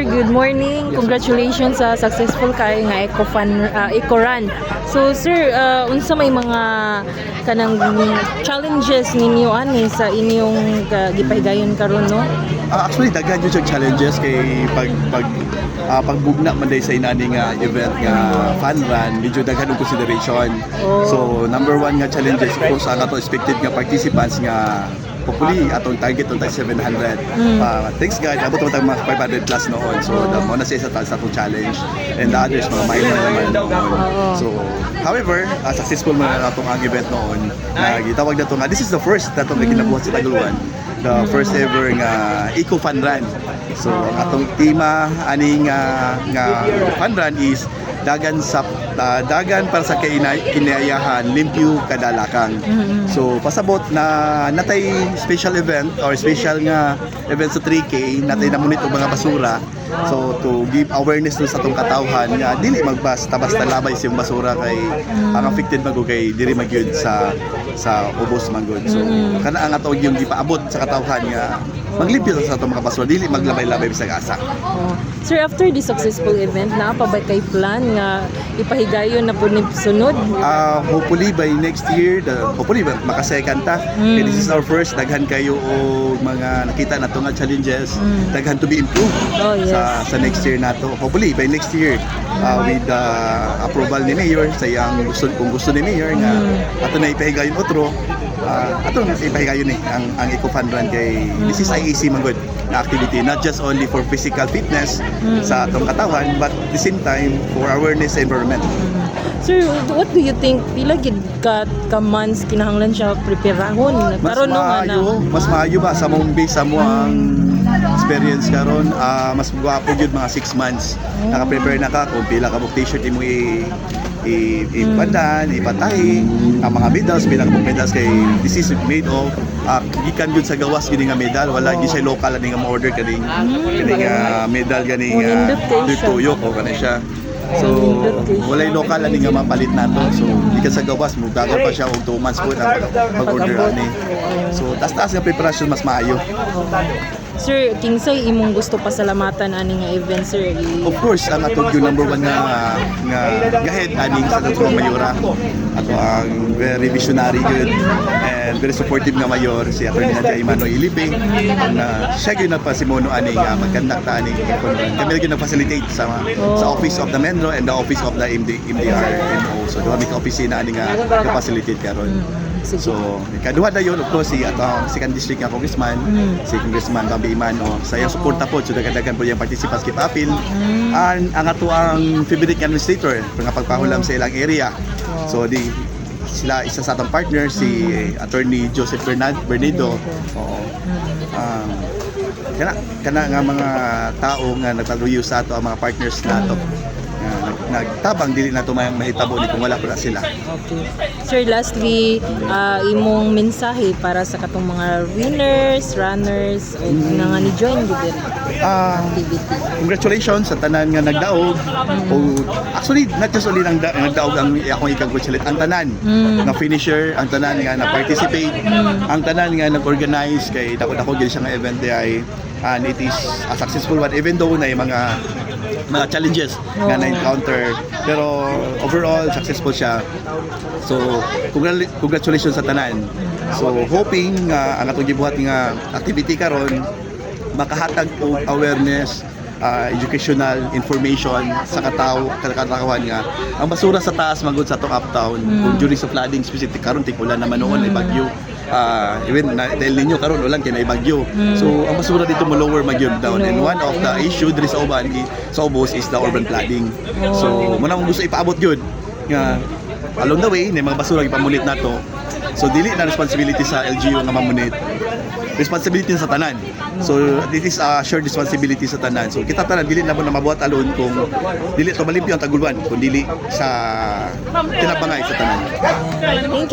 Sir, good morning. Congratulations sa successful kay nga Eco Run. So sir, unsa may mga kanang challenges ninyo ani sa inyong gipahigayon karon, no? Actually, daghan yun yung challenges kay pagbugna man day sa inani nga event nga fun run, medyo daghan yung consideration. So number one nga challenges, of course, ang ato expected nga participants nga hopefully atong target on 700. Thanks God, abot mo tayong mga 500 plus noon. So mo na siya sa atong challenge, and the others mga mile na naman noon. So however, successful man na atong ang event noon. Gitawag na to nga, this is the first na itong kinabuhat sa Taguluan, the first ever nga Eco Fun Run. So atong tema aning nga fun run is dagan para sa kinayahan, limpyo kadalakang. So pasabot na natay special event or special nga event sa 3K, natay namunit og mga basura. So to give awareness to sa atong katawhan nga dili magbasta basta labay siyang basura kay ang affected magud kay diri magyud sa ubos magud. So kana ang ato yung gipaabot sa katawhan nga maglimpyo sa atong mga basura, dili maglabay-labay bisag asa. Sir, after this successful event, na pa ba kay plan nga ipahigayon na po ni sunod? Hopefully by next year, hopefully maka-second ta. Okay, this is our first, daghan kayo o mga nakita na nga challenges, daghan to be improved sa next year nato. Hopefully by next year, with approval ni Mayor, sayang kung gusto ni Mayor nga ato na ipahigayon otro, ato na ipahigayon ang Eco Fun Run kay this is IEC man good na activity, not just only for physical fitness sa atong katawan, but at the same time for awareness sa environment. Sir, what do you think? Pila gid ka months kinahanglan siya preparahon? Mas maayo ba sa mong base sa mo ang experience karon, mas gwapo jud mga 6 months. Naka-prepare na ka kung pila ka book t-shirt imo ipandan, ipatahi, ang mga medals, pila ka medals kay this is made of gikan jud sa gawas gini nga medal, wala gi siya local ani nga ma-order kaning medal gani nga tuyok o kani siya. So walay local ani nga mapalit nato. So gikan sa gawas mo dagat pa siya og 2 months po na pag-order ani. So taas nga preparation mas maayo. Sir, kinsay imong gusto pasalamatan ani nga event, sir? Of course, ang atong yung number one nga gahead aning sa atong mayora. Ato ang very visionary good and very supportive nga mayor, si Atty. Jaimano Ilibing, na siya gyud nagpasimono ani nga mag-conduct aning kami gyud nag-facilitate sa office of the Menro and the office of the MDRMO. So duha mi ka office na ani nga facilitate karon. So, ikaduha na yun, of course, si second district nga congressman, si Congressman Bambi Imano, sa iyang suporta po, so dagdagan po yung participants kita apil. Ang ato ang favorite administrator, nga pagpahulam sa ilang area. So, sila isa sa atong partner, si Attorney Joseph Bernardo. Kana nga mga tao nga nagpaluyo sa ato, ang mga partners nato. Nagtabang dili na ito mahitabo ni kung wala pa sila. Okay. Sir, lastly, imong mensahe para sa katong mga winners, runners, o nga ni-join gid activity. Congratulations sa tanan nga nagdaog. Actually, not just only nagdaog ang akong i-congratulate, ang tanan nga finisher, ang tanan nga na-participate, ang tanan nga nag-organize kay dako-dako gyud siya nga event ay, and it is a successful one even though na mga challenges nga na-encounter, pero overall successful siya. So congratulations sa tanan. So hoping ang atong gibuhat nga activity karon makahatag og awareness, educational information sa katawan nga ang basura sa taas magud sa atong uptown kung during sa flooding specific karon tikulan naman noon ay bagyo. Even dahil ninyo karon ulan kay na bagyo. So ang basura dito mo lower magyud down, and one of the issue diri sa uban sa ubos is the urban flooding. So mo na gusto ipaabot gyud nga along the way may mga basura ipamulit nato. So dili na responsibility sa LGU nga mamunit, responsibility sa tanan. So this is a shared responsibility sa tanan. So kita tanan dili na mo na mabuhat alone kung dili to malimpyo ang Taguluan, kung dili sa tinabangay sa tanan. Thank you.